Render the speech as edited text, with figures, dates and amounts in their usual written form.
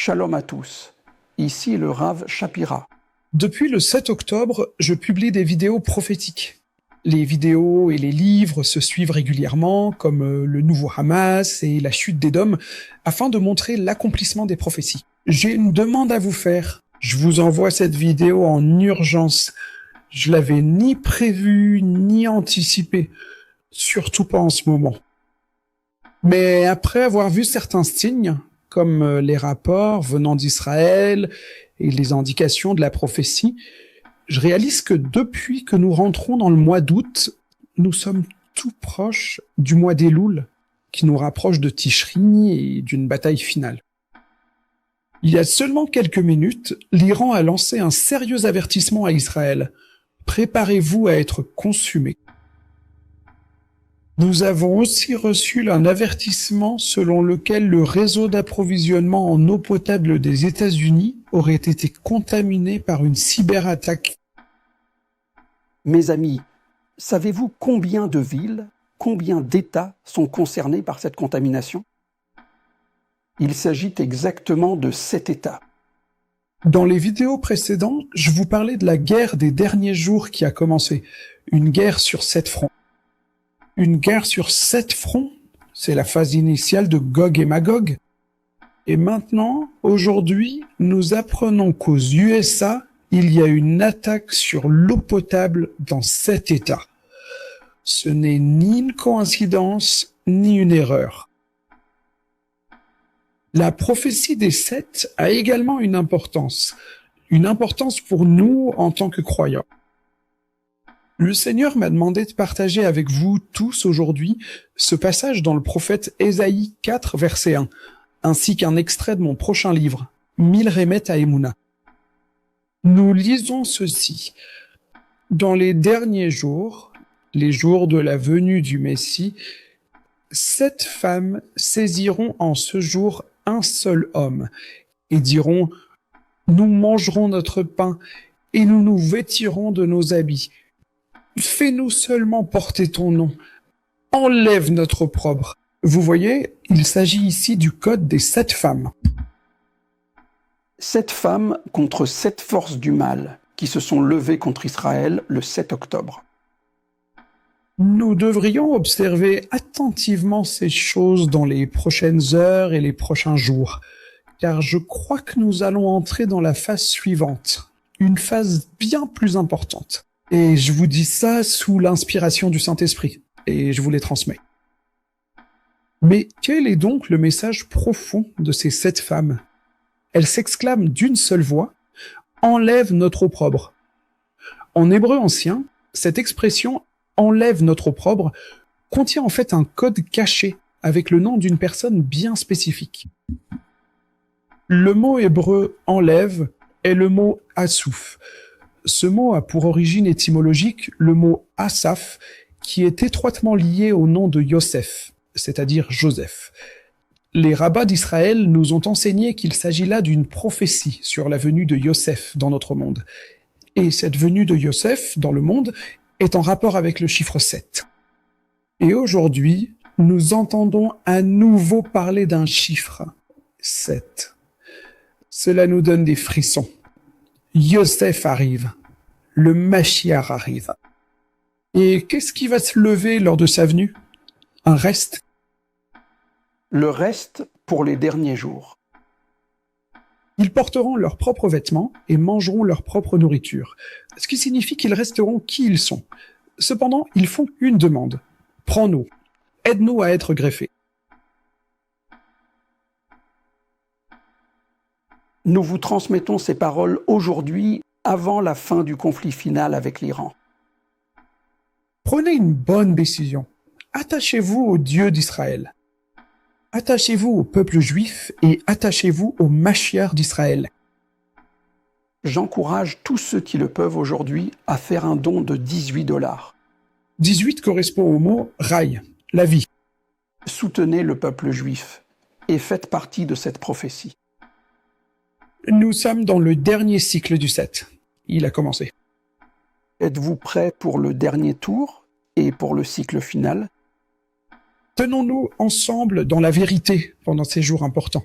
Shalom à tous, ici le Rav Shapira. Depuis le 7 octobre, je publie des vidéos prophétiques. Les vidéos et les livres se suivent régulièrement, comme le nouveau Hamas et la chute d'Édom, afin de montrer l'accomplissement des prophéties. J'ai une demande à vous faire. Je vous envoie cette vidéo en urgence. Je l'avais ni prévue, ni anticipée. Surtout pas en ce moment. Mais après avoir vu certains signes, comme les rapports venant d'Israël et les indications de la prophétie, je réalise que depuis que nous rentrons dans le mois d'août, nous sommes tout proches du mois d'Elul, qui nous rapproche de Tishri et d'une bataille finale. Il y a seulement quelques minutes, l'Iran a lancé un sérieux avertissement à Israël. Préparez-vous à être consumés. Nous avons aussi reçu un avertissement selon lequel le réseau d'approvisionnement en eau potable des États-Unis aurait été contaminé par une cyberattaque. Mes amis, savez-vous combien de villes, combien d'États sont concernés par cette contamination? Il s'agit exactement de 7 États. Dans les vidéos précédentes, je vous parlais de la guerre des derniers jours qui a commencé. Une guerre sur 7 fronts. Une guerre sur 7 fronts, c'est la phase initiale de Gog et Magog. Et maintenant, aujourd'hui, nous apprenons qu'aux USA, il y a une attaque sur l'eau potable dans 7 États. Ce n'est ni une coïncidence, ni une erreur. La prophétie des 7 a également une importance pour nous en tant que croyants. Le Seigneur m'a demandé de partager avec vous tous aujourd'hui ce passage dans le prophète Ésaïe 4, verset 1, ainsi qu'un extrait de mon prochain livre, Mille Remet à Emouna. Nous lisons ceci. Dans les derniers jours, les jours de la venue du Messie, 7 femmes saisiront en ce jour un seul homme et diront « Nous mangerons notre pain et nous nous vêtirons de nos habits. Fais-nous seulement porter ton nom. Enlève notre opprobre. » Vous voyez, il s'agit ici du code des 7 femmes. 7 femmes contre 7 forces du mal qui se sont levées contre Israël le 7 octobre. Nous devrions observer attentivement ces choses dans les prochaines heures et les prochains jours, car je crois que nous allons entrer dans la phase suivante, une phase bien plus importante. Et je vous dis ça sous l'inspiration du Saint-Esprit, et je vous les transmets. Mais quel est donc le message profond de ces 7 femmes? Elles s'exclament d'une seule voix « Enlève notre opprobre ». En hébreu ancien, cette expression « enlève notre opprobre » contient en fait un code caché avec le nom d'une personne bien spécifique. Le mot hébreu « enlève » est le mot « assouf ». Ce mot a pour origine étymologique le mot « asaph » qui est étroitement lié au nom de Yosef, c'est-à-dire Joseph. Les rabbins d'Israël nous ont enseigné qu'il s'agit là d'une prophétie sur la venue de Yosef dans notre monde. Et cette venue de Yosef dans le monde est en rapport avec le chiffre 7. Et aujourd'hui, nous entendons à nouveau parler d'un chiffre, 7. Cela nous donne des frissons. Yosef arrive, le Mashiach arrive. Et qu'est-ce qui va se lever lors de sa venue? Un reste? Le reste pour les derniers jours. Ils porteront leurs propres vêtements et mangeront leur propre nourriture, ce qui signifie qu'ils resteront qui ils sont. Cependant, ils font une demande. Prends-nous, aide-nous à être greffés. Nous vous transmettons ces paroles aujourd'hui, avant la fin du conflit final avec l'Iran. Prenez une bonne décision. Attachez-vous au Dieu d'Israël. Attachez-vous au peuple juif et attachez-vous au Mashiach d'Israël. J'encourage tous ceux qui le peuvent aujourd'hui à faire un don de $18. 18 correspond au mot raï, la vie. Soutenez le peuple juif et faites partie de cette prophétie. Nous sommes dans le dernier cycle du 7. Il a commencé. Êtes-vous prêts pour le dernier tour et pour le cycle final? Tenons-nous ensemble dans la vérité pendant ces jours importants.